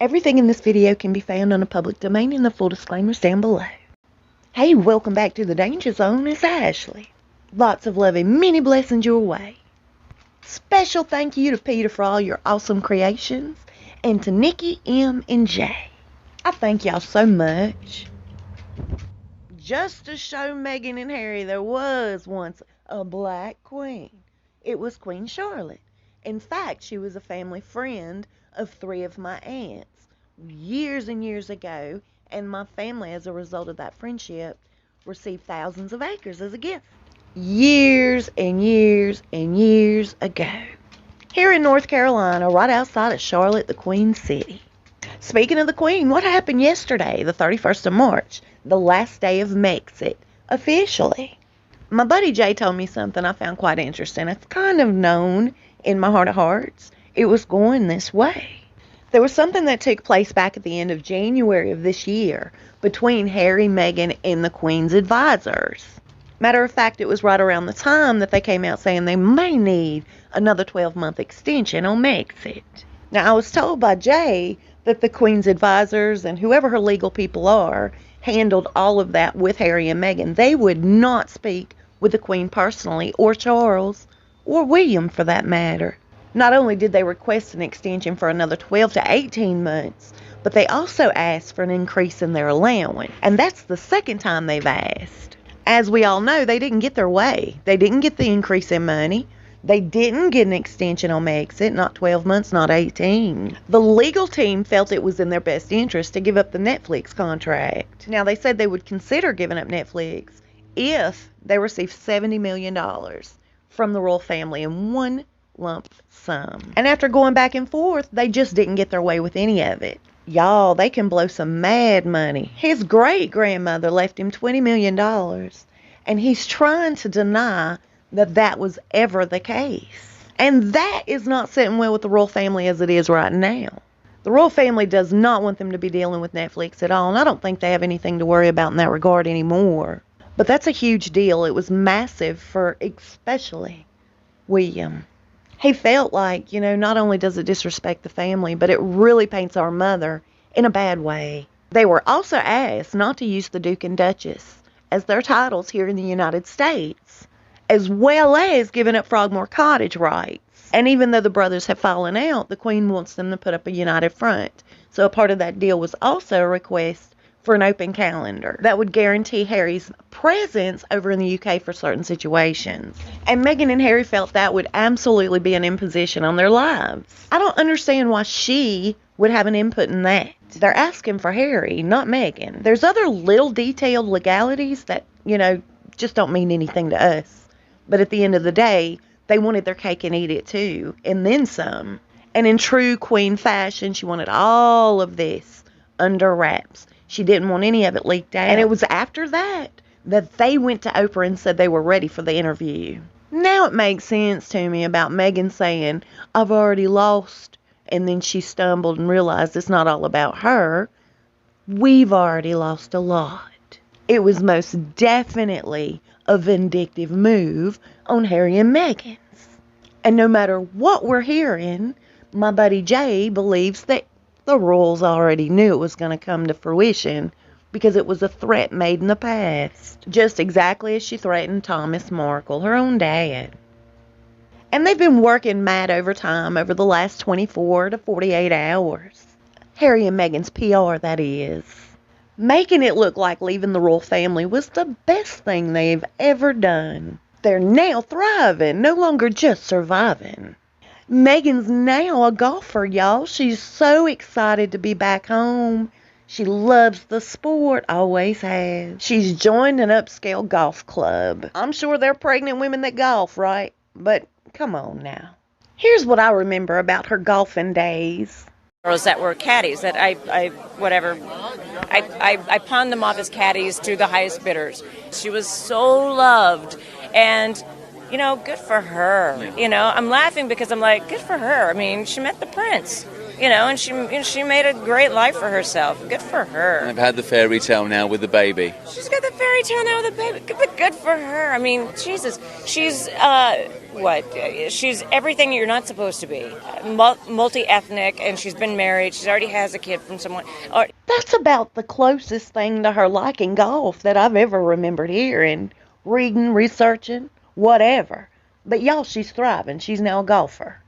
Everything in this video can be found on a public domain, and the full disclaimers down below. Hey, welcome back to the Danger Zone. It's Ashley. Lots of love and many blessings your way. Special thank you to Peter for all your awesome creations, and to Nikki, M, and J. I thank y'all so much. Just to show Meghan and Harry there was once a black queen. It was Queen Charlotte. In fact, she was a family friend of 3 of my aunts years and years ago, and my family, as a result of that friendship, received thousands of acres as a gift. Years and years and years ago. Here in North Carolina, right outside of Charlotte, the Queen City. Speaking of the Queen, what happened yesterday, the 31st of March, the last day of MEGXIT, officially? My buddy Jay told me something I found quite interesting. It's kind of known in my heart of hearts. It was going this way. There was something that took place back at the end of January of this year between Harry, Meghan, and the Queen's advisors. Matter of fact, it was right around the time that they came out saying they may need another 12-month extension on MEGXIT. Now, I was told by Jay that the Queen's advisors and whoever her legal people are handled all of that with Harry and Meghan. They would not speak with the Queen personally, or Charles, or William for that matter. Not only did they request an extension for another 12 to 18 months, but they also asked for an increase in their allowance. And that's the second time they've asked. As we all know, they didn't get their way. They didn't get the increase in money. They didn't get an extension on MEGXIT, not 12 months, not 18. The legal team felt it was in their best interest to give up the Netflix contract. Now, they said they would consider giving up Netflix if they received $70 million from the royal family in one lump sum. And after going back and forth, they just didn't get their way with any of it. Y'all, they can blow some mad money. His great-grandmother left him $20 million, and he's trying to deny that that was ever the case. And that is not sitting well with the royal family as it is right now. The royal family does not want them to be dealing with Netflix at all, and I don't think they have anything to worry about in that regard anymore. But that's a huge deal. It was massive for especially William. He felt like, not only does it disrespect the family, but it really paints our mother in a bad way. They were also asked not to use the Duke and Duchess as their titles here in the United States, as well as giving up Frogmore Cottage rights. And even though the brothers have fallen out, the Queen wants them to put up a united front. So a part of that deal was also a request for an open calendar that would guarantee Harry's presence over in the UK for certain situations. And Meghan and Harry felt that would absolutely be an imposition on their lives. I don't understand why she would have an input in that. They're asking for Harry, not Meghan. There's other little detailed legalities that, just don't mean anything to us. But at the end of the day, they wanted their cake and eat it too, and then some. And in true Queen fashion, she wanted all of this under wraps. She didn't want any of it leaked out. And it was after that they went to Oprah and said they were ready for the interview. Now it makes sense to me about Meghan saying, I've already lost. And then she stumbled and realized it's not all about her. We've already lost a lot. It was most definitely a vindictive move on Harry and Meghan's. And no matter what we're hearing, my buddy Jay believes that the royals already knew it was going to come to fruition because it was a threat made in the past. Just exactly as she threatened Thomas Markle, her own dad. And they've been working mad overtime over the last 24 to 48 hours. Harry and Meghan's PR, that is. Making it look like leaving the royal family was the best thing they've ever done. They're now thriving, no longer just surviving. Meghan's now a golfer, y'all. She's so excited to be back home. She loves the sport, always has. She's joined an upscale golf club. I'm sure they're pregnant women that golf, right? But come on now. Here's what I remember about her golfing days. Girls that were caddies that I pawned them off as caddies to the highest bidders. She was so loved, and good for her. I'm laughing because I'm like, good for her. I mean, she met the prince, and she made a great life for herself. Good for her. I've had the fairy tale now with the baby. She's got the fairy tale now with the baby. Good for her. I mean, Jesus. She's what? She's everything you're not supposed to be. Multi-ethnic, and she's been married. She already has a kid from someone. That's about the closest thing to her liking golf that I've ever remembered hearing, reading, researching, whatever. But y'all, she's thriving. She's now a golfer.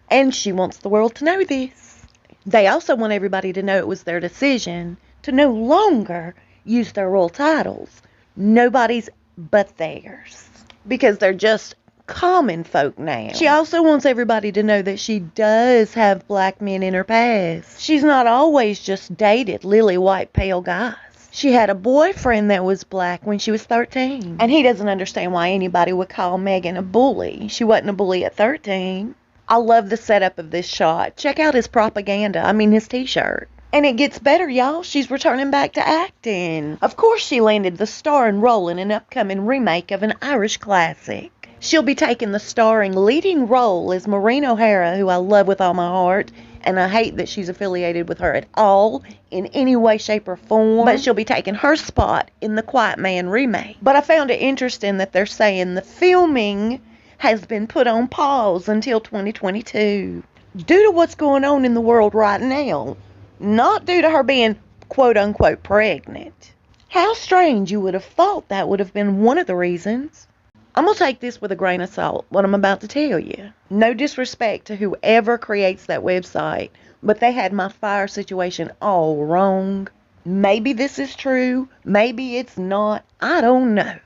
And she wants the world to know this. They also want everybody to know it was their decision to no longer use their royal titles. Nobody's but theirs. Because they're just common folk now. She also wants everybody to know that she does have black men in her past. She's not always just dated lily white pale guys. She had a boyfriend that was black when she was 13. And he doesn't understand why anybody would call Meghan a bully. She wasn't a bully at 13. I love the setup of this shot. Check out his propaganda. His t-shirt. And it gets better, y'all. She's returning back to acting. Of course she landed the starring role in an upcoming remake of an Irish classic. She'll be taking the starring leading role as Maureen O'Hara, who I love with all my heart, and I hate that she's affiliated with her at all in any way, shape, or form. But she'll be taking her spot in the Quiet Man remake. But I found it interesting that they're saying the filming has been put on pause until 2022 due to what's going on in the world right now, not due to her being quote-unquote pregnant. How strange. You would have thought that would have been one of the reasons. I'm going to take this with a grain of salt, what I'm about to tell you. No disrespect to whoever creates that website, but they had my fire situation all wrong. Maybe this is true, maybe it's not, I don't know.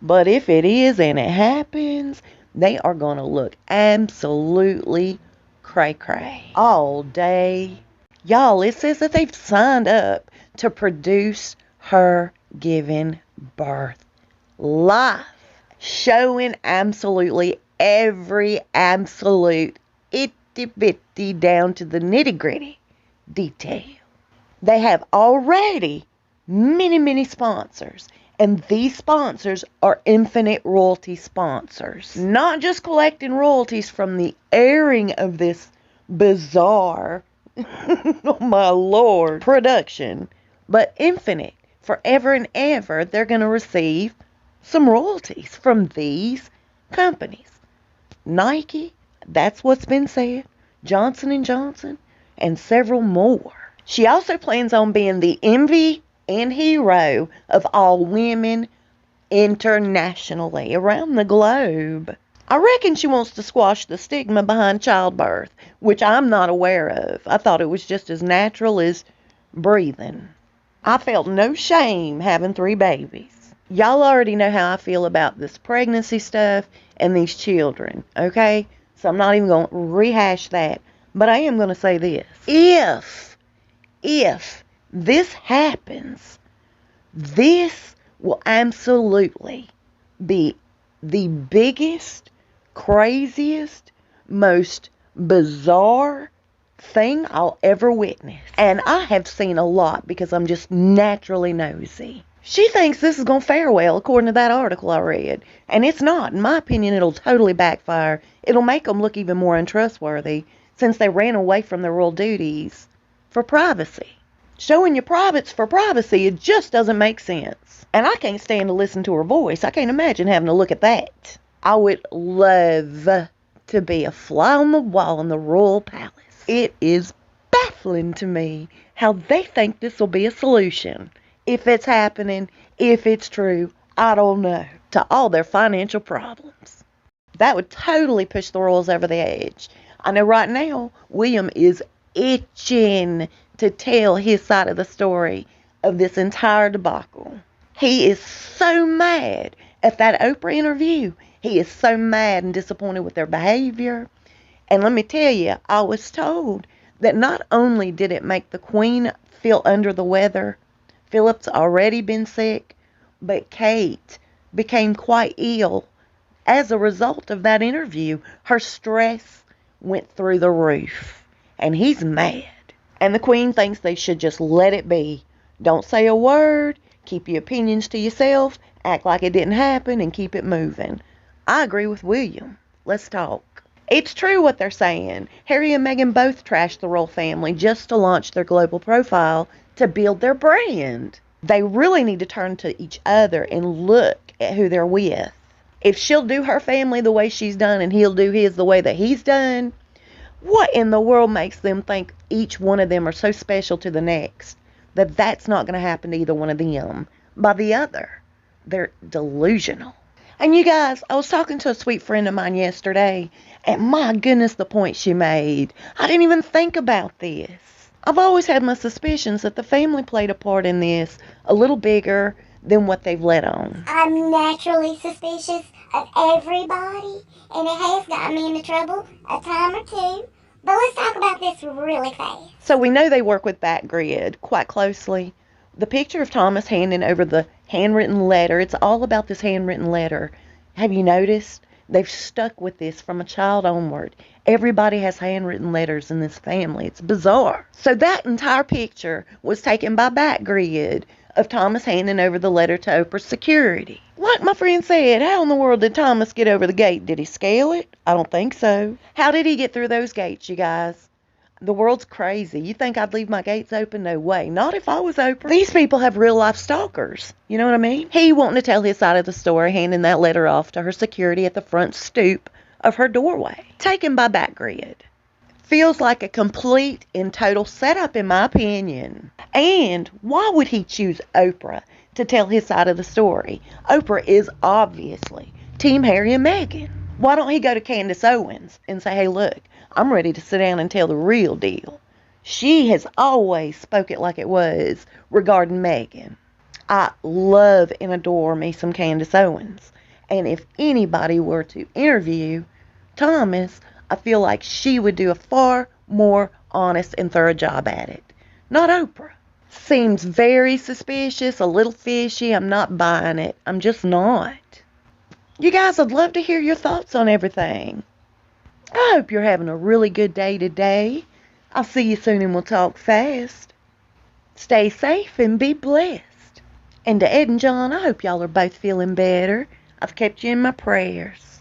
But if it is and it happens, they are going to look absolutely cray-cray all day. Y'all, it says that they've signed up to produce her giving birth live, showing absolutely every absolute itty-bitty down to the nitty-gritty detail. They have already many sponsors, and these sponsors are infinite royalty sponsors. Not just collecting royalties from the airing of this bizarre, oh my lord, production, but infinite. Forever and ever, they're going to receive some royalties from these companies. Nike, that's what's been said. Johnson & Johnson, and several more. She also plans on being the envy and hero of all women internationally around the globe. I reckon she wants to squash the stigma behind childbirth, which I'm not aware of. I thought it was just as natural as breathing. I felt no shame having 3 babies. Y'all already know how I feel about this pregnancy stuff and these children, okay? So I'm not even going to rehash that. But I am going to say this. If this happens, this will absolutely be the biggest, craziest, most bizarre thing I'll ever witness. And I have seen a lot because I'm just naturally nosy. She thinks this is going to fare well, according to that article I read. And it's not. In my opinion, it'll totally backfire. It'll make them look even more untrustworthy since they ran away from their royal duties for privacy. Showing your privates for privacy, it just doesn't make sense. And I can't stand to listen to her voice. I can't imagine having to look at that. I would love to be a fly on the wall in the royal palace. It is baffling to me how they think this will be a solution. If it's happening, if it's true, I don't know. To all their financial problems. That would totally push the royals over the edge. I know right now, William is itching to tell his side of the story of this entire debacle. He is so mad at that Oprah interview. He is so mad and disappointed with their behavior. And let me tell you, I was told that not only did it make the Queen feel under the weather, Philip's already been sick, but Kate became quite ill as a result of that interview. Her stress went through the roof, and he's mad. And the Queen thinks they should just let it be. Don't say a word, keep your opinions to yourself, act like it didn't happen, and keep it moving. I agree with William. Let's talk. It's true what they're saying. Harry and Meghan both trashed the royal family just to launch their global profile to build their brand. They really need to turn to each other and look at who they're with. If she'll do her family the way she's done and he'll do his the way that he's done, what in the world makes them think each one of them are so special to the next that that's not going to happen to either one of them by the other? They're delusional. And you guys, I was talking to a sweet friend of mine yesterday, and my goodness, the point she made. I didn't even think about this. I've always had my suspicions that the family played a part in this a little bigger than what they've let on. I'm naturally suspicious of everybody, and it has gotten me into trouble a time or two. But let's talk about this really fast. So we know they work with Backgrid quite closely. The picture of Thomas handing over the handwritten letter, it's all about this handwritten letter. Have you noticed? They've stuck with this from a child onward. Everybody has handwritten letters in this family. It's bizarre. So that entire picture was taken by Backgrid of Thomas handing over the letter to Oprah's security. Like my friend said, how in the world did Thomas get over the gate? Did he scale it? I don't think so. How did he get through those gates, you guys? The world's crazy. You think I'd leave my gates open? No way. Not if I was Oprah. These people have real life stalkers. You know what I mean? He wanting to tell his side of the story, handing that letter off to her security at the front stoop of her doorway. Taken by Backgrid. Feels like a complete and total setup in my opinion. And why would he choose Oprah to tell his side of the story? Oprah is obviously Team Harry and Meghan. Why don't he go to Candace Owens and say, hey, look, I'm ready to sit down and tell the real deal. She has always spoke it like it was regarding Meghan. I love and adore me some Candace Owens. And if anybody were to interview Thomas, I feel like she would do a far more honest and thorough job at it. Not Oprah. Seems very suspicious, a little fishy. I'm not buying it. I'm just not. You guys, I'd love to hear your thoughts on everything. I hope you're having a really good day today. I'll see you soon and we'll talk fast. Stay safe and be blessed. And to Ed and John, I hope y'all are both feeling better. I've kept you in my prayers.